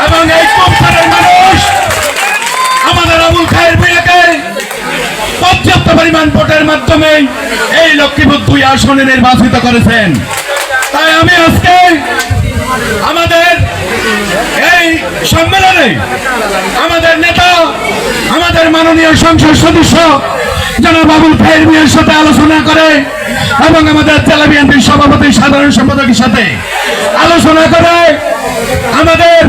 এবং এই কমসারের মানুষ আমাদের আবুল খায়ের ভূঁইয়াকে পর্যাপ্ত পরিমাণ ভোটের মাধ্যমে এই লক্ষ্মীপুর 2 আসনে নির্বাচিত করেছেন। তাই আমি আজকে আমাদের এই সম্মেলনে আমাদের নেতা, আমাদের মাননীয় সংসদ সদস্য জনাব আবুল খায়ের ভূঁইয়ার সাথে আলোচনা করে এবং আমাদের জেলা বিএনপির সভাপতি সাধারণ সম্পাদকের সাথে আলোচনা করে আমাদের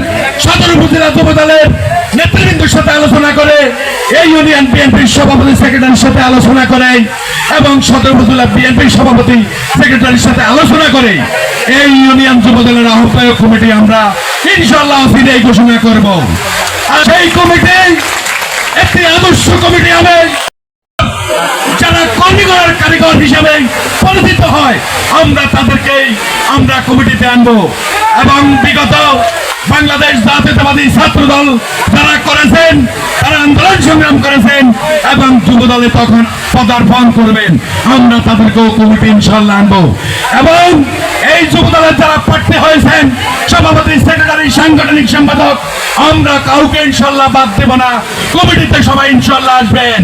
সদর উপজেলা যুবদলের নেতৃবৃন্দের সাথে আলোচনা করে এই ইউনিয়ন বিএনপির সভাপতি সেক্রেটারির সাথে আলোচনা করে এবং সদর উপজেলা বিএনপির সভাপতি সেক্রেটারির সাথে আলোচনা করে এই ইউনিয়ন যুবদলের আহ্বায়ক কমিটি আমরা ইনশাআল্লাহ ফিরেই ঘোষণা করব। আর সেই কমিটি একটি আদর্শ কমিটি হবে যারা কর্মীগণের কারিগর হিসেবে পরিচিত হয়, আমরা তাদেরকেই আমরা কমিটিতে আনবো। এবং বিগত বাংলাদেশ জাতীয়তাবাদী ছাত্র দল যারা করেছেন, তারা আন্দোলন সংগ্রাম করেছেন এবং যুব দলে তখন পদার্পণ করবেন, আমরা তাদেরকেও কমিটি ইনশাল্লাহ আনবো। এবং এই যুব দলের যারা প্রার্থী হয়েছেন, সভাপতি সেক্রেটারি সাংগঠনিক সম্পাদক, আমরা কাউকে ইনশাল্লাহ বাদ দেব না, কমিটিতে সবাই ইনশাল্লাহ আসবেন।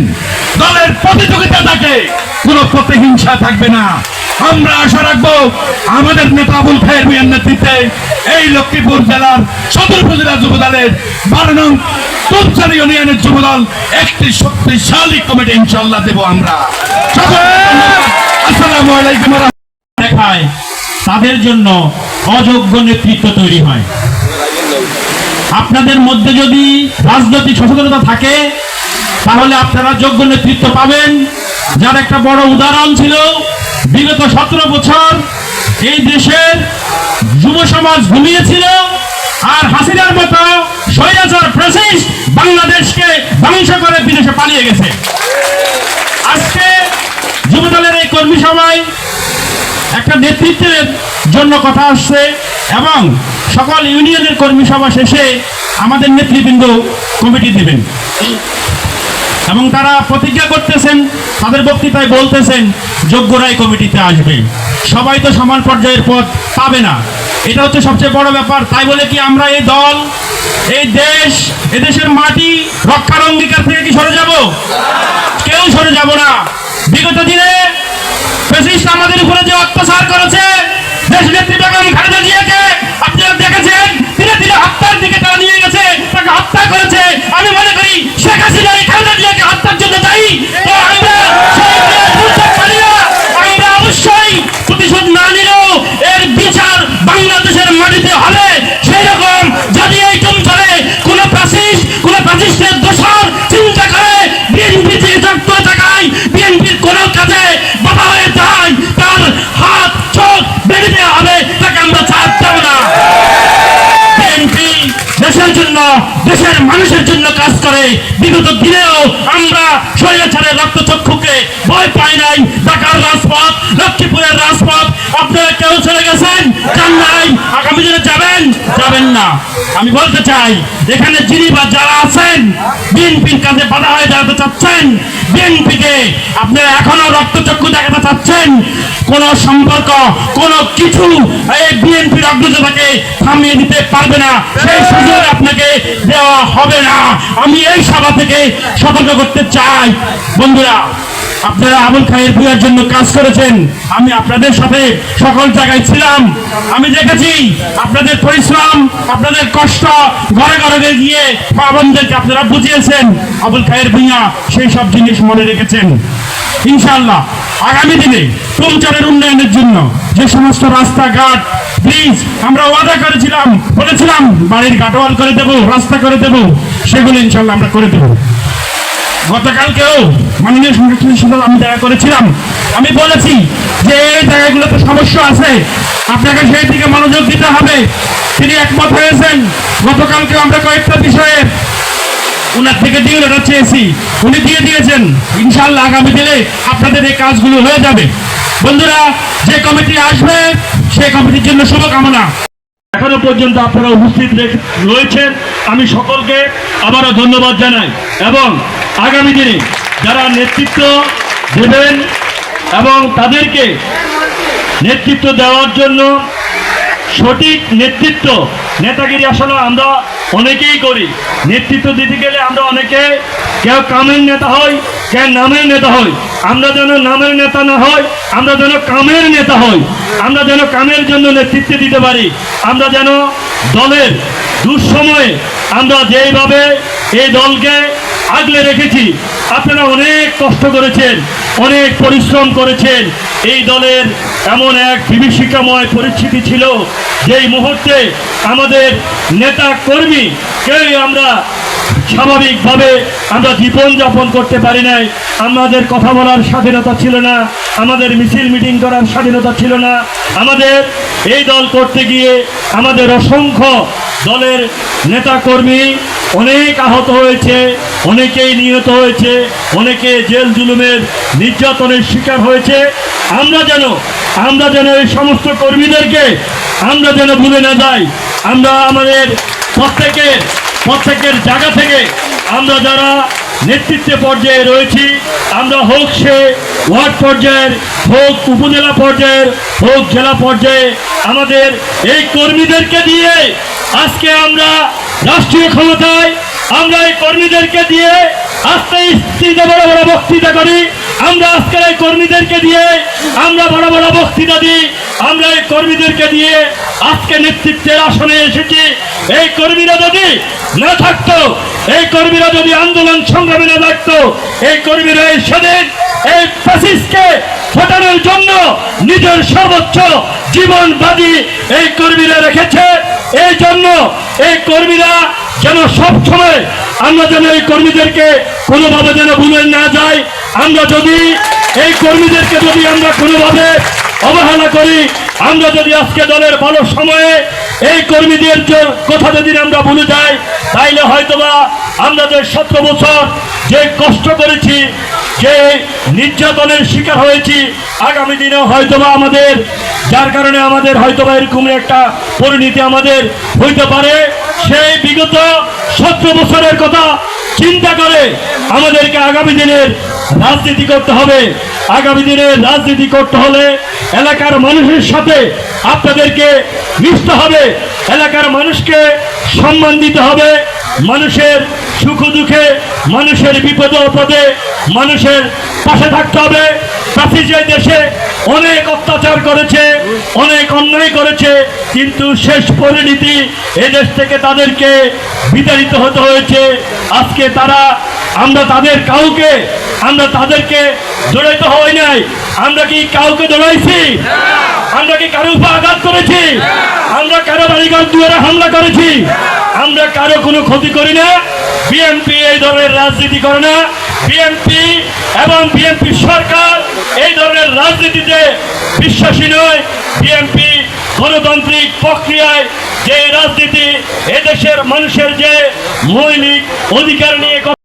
দলের প্রতিযোগিতা থাকে, কোন প্রতিহিংসা থাকবে না। আমরা আশা রাখবো আমাদের নেতা আবুল খায়ের ভূঁইয়ার নেতৃত্বে এই লক্ষ্মীপুর জেলার সদর উপজেলা যুবদলের 12 নং তুমচারি ইউনিয়নের যুবদল একটি শক্তিশালী কমিটি ইনশাআল্লাহ দেব আমরা। আসসালামু আলাইকুম। দেখায় তাদের জন্য অযোগ্য নেতৃত্ব তৈরি হয়। আপনাদের মধ্যে যদি রাজনৈতিক সচেতনতা থাকে তাহলে আপনারা যোগ্য নেতৃত্ব পাবেন। যার একটা বড় উদাহরণ ছিল, বিগত 17 বছর এই দেশের যুব সমাজ ঘুমিয়েছিল আর হাসিনার মতো স্বৈরাচার ফ্যাসিস্ট বাংলাদেশকে ধ্বংস করে বিদেশে পালিয়ে গেছে। আজকে যুবদলের এই কর্মী সভায় একটা নেতৃত্বের জন্য কথা আসছে এবং সকল ইউনিয়নের কর্মী সভা শেষে আমাদের নেতৃবৃন্দ কমিটি দেবেন এবং তারা প্রতিজ্ঞা করতেছেন, তাদের বক্তৃতায় বলতেছেন যোগ্যরাই কমিটিতে আসবে। সবাই তো সমান পর্যায়ের পদ পাবে না, এটা হচ্ছে সবচেয়ে বড় ব্যাপার। তাই বলে কি আমরা এই দল, এই দেশ, এদেশের মাটি রক্ষার অঙ্গীকার থেকে কি সরে যাব? কেউ সরে যাব না। বিগত দিনে ফ্যাসিস্ট আমাদের উপরে যে অত্যাচার করেছে, দেশ নেত্রী বেগম খালেদা জিয়াকে আপনারা দেখেছেন, ধীরে ধীরে হত্যার দিকে তারা নিয়ে গেছে, তাকে হত্যা করেছে। আমি মনে করি শেখ হাসিনা এই খালেদা জিয়াকে হত্যার জন্য দায়ী। তো আমরা আমরা অবশ্যই প্রতিশোধ না নিলেও এর বিচার বাংলাদেশের মাটিতে হবে। সেই রকম যদি এই চলে কোনো ফ্যাসিস্টের দোষর চিন্তা করে বিএনপি থেকে যুক্ত থাকায় বিএনপির কোন কাজে বাধা হয়ে যায়, তার হাত চোখ বেঁধে দেওয়া হবে, তাকে আমরা ছাড় দেব না। বিএনপি দেশের জন্য, দেশের মানুষের জন্য কাজ করে। বিগত দিনেও আমরা স্বৈরাচারের রক্তচক্ষুকে ভয় পাই নাই। ঢাকার রাজপথ, লক্ষ্মীপুরের রাজপথ আপনারা কেউ চলে গেছেন, যান নাই, আগামী দিনে যাবেন না। আমি বলতে চাই, এখানে যিনি বা যারা আছেন বিএনপির কাছে বাধা হয়ে দাঁড়াতে চাচ্ছেন, বিএনপিকে আপনারা এখনো রক্তচক্ষু দেখাতে চাচ্ছেন, কোন সম্পর্ক, কোন কিছু এই বিএনপির অগ্রযাত্রাকে থামিয়ে দিতে পারবে না, সেই সুযোগ আপনাকে দেওয়া হবে না। আমি এই সভা থেকে সতর্ক করতে চাই। বন্ধুরা, আপনারা আবুল খায়ের ভূঁইয়ার জন্য কাজ করেছেন, আমি আপনাদের সাথে সকল জায়গায় ছিলাম। আমি দেখেছি আপনাদের পরিশ্রম, আপনাদের কষ্ট, ঘরে ঘরে গিয়ে পাবনদেরকে আপনারা বুঝিয়েছেন। আবুল খায়ের ভূঁইয়া সেই সব জিনিস মনে রেখেছেন। ইনশাআল্লাহ আগামী দিনে তুমচারের উন্নয়নের জন্য যে সমস্ত রাস্তাঘাট, ব্রিজ আমরা ওয়াদা করেছিলাম, বলেছিলাম বাড়ির গাটওয়াল করে দেব, রাস্তা করে দেব, সেগুলো ইনশাআল্লাহ আমরা করে দেব। গতকালকেও মাননীয় সংসদের সাথে আমি দেখা করেছিলাম, আমি বলেছি যে এই জায়গাগুলোতে সমস্যা আছে, আপনাকে সেই দিকে মনোযোগ দিতে হবে। তিনি একমত হয়েছেন। গতকালকে আমরা কয়েকটা বিষয়ে উনার থেকে দিয়ে চেয়েছি, উনি দিয়ে দিয়েছেন। ইনশাআল্লাহ আগামী দিনে আপনাদের এই কাজগুলো হয়ে যাবে। বন্ধুরা, যে কমিটি আসবে সেই কমিটির জন্য শুভকামনা। এখনো পর্যন্ত আপনারা উপস্থিত রয়েছেন, আমি সকলকে আবারও ধন্যবাদ জানাই এবং আগামী দিনে যারা নেতৃত্ব দেবেন এবং তাদেরকে নেতৃত্ব দেওয়ার জন্য সঠিক নেতৃত্ব, নেতাগিরি আসলে আমরা অনেকেই করি। নেতৃত্ব দিতে গেলে আমরা অনেকে, কেউ কামের নেতা হয়, কেউ নামের নেতা হয়। আমরা যেন নামের নেতা না হয়, আমরা যেন কামের নেতা হই। আমরা যেন কামের জন্য নেতৃত্ব দিতে পারি। আমরা যেন দলের দুঃসময়ে আমরা যেইভাবে এই দলকে আগলে রেখেছি, আপনারা অনেক কষ্ট করেছেন, অনেক পরিশ্রম করেছেন। এই দলের এমন এক বিভীষিকাময় পরিস্থিতি ছিল, যেই মুহূর্তে আমাদের নেতা কর্মী কেউই আমরা স্বাভাবিকভাবে আমরা জীবনযাপন করতে পারি নাই। আমাদের কথা বলার স্বাধীনতা ছিল না, আমাদের মিছিল মিটিং করার স্বাধীনতা ছিল না। আমাদের এই দল করতে গিয়ে আমাদের অসংখ্য দলের নেতাকর্মী অনেক আহত হয়েছে, অনেকেই নিহত হয়েছে, অনেকে জেল জুলুমের নির্যাতনের শিকার হয়েছে। আমরা যেন এই সমস্ত কর্মীদেরকে আমরা যেন ভুলে না যাই। আমরা আমাদের প্রত্যেকের জায়গা থেকে আমরা যারা নেতৃত্বে পর্যায়ে রয়েছি, আমরা হোক সে ওয়ার্ড পর্যায়ের, হোক উপজেলা পর্যায়ের, হোক জেলা পর্যায়ে, আমাদের এই কর্মীদেরকে দিয়ে আজকে আমরা রাষ্ট্রীয় ক্ষমতায়, আমরা এই কর্মীদেরকে দিয়ে আজকে স্ত্রীতে বড় বড় বক্তৃতা করি। আমরা আজকের এই কর্মীদেরকে দিয়ে আমরা বড় বড় বক্তৃতা দিই। আমরা এই কর্মীদেরকে দিয়ে আজকে নেতৃত্বের আসনে এসেছি। এই কর্মীরা যদি না থাকতো, এই কর্মীরা যদি আন্দোলন সংগ্রামে না থাকতো, এই কর্মীরা এই সেদিন এই ফ্যাসিস্টকে হটানোর জন্য নিজের সর্বোচ্চ জীবন বাজি এই কর্মীরা রেখেছে। এই জন্য এই কর্মীরা যেন সব সময় আমরা যেন এই কর্মীদেরকে কোনোভাবে যেন ভুলে না যাই। আমরা যদি এই কর্মীদেরকে যদি আমরা কোনোভাবে অবহেলা করি, আমরা যদি আজকে দলের ভালো সময়ে এই কর্মীদের কথা যদি আমরা ভুলে যাই, তাইলে হয়তোবা আমরা যে 17 বছর যে কষ্ট করেছি, যে নির্যাতনের শিকার হয়েছি, আগামী দিনে হয়তোবা আমাদের, যার কারণে আমাদের হয়তোবা এরকম একটা পরিণতি আমাদের হইতে পারে। সেই বিগত 17 বছরের কথা চিন্তা করে আমাদেরকে আগামী দিনের রাজনীতি করতে হবে। আগামী দিনের রাজনীতি করতে হলে এলাকার মানুষের সাথে আপনাদেরকে মিশতে হবে, এলাকার মানুষকে সম্মান দিতে হবে, মানুষের সুখ দুঃখে, মানুষের বিপদে আপদে মানুষের পাশে থাকতে হবে। প্রাচীন দেশে অনেক অত্যাচার করেছে, অনেক অন্যায় করেছে, কিন্তু শেষ পরিণতি এদেশ থেকে তাদেরকে বিতাড়িত হতে হয়েছে। আজকে আমরা তাদেরকে দৌড়াইতে হয় নাই। আমরা কি কাউকে দৌড়াইছি? আমরা কি কারো উপর আঘাত করেছি? আমরা কারো বাড়িঘর দুয়ারে হামলা করেছি? আমরা কারো কোনো ক্ষতি করি না। বিএনপি এই ধরনের রাজনীতি করে না। বিএনপি এবং বিএনপি সরকার এই ধরনের রাজনীতিতে বিশ্বাসী নয়। বিএনপি গণতান্ত্রিক প্রক্রিয়ায় যে রাজনীতি, এদেশের মানুষের যে মৌলিক অধিকার নিয়ে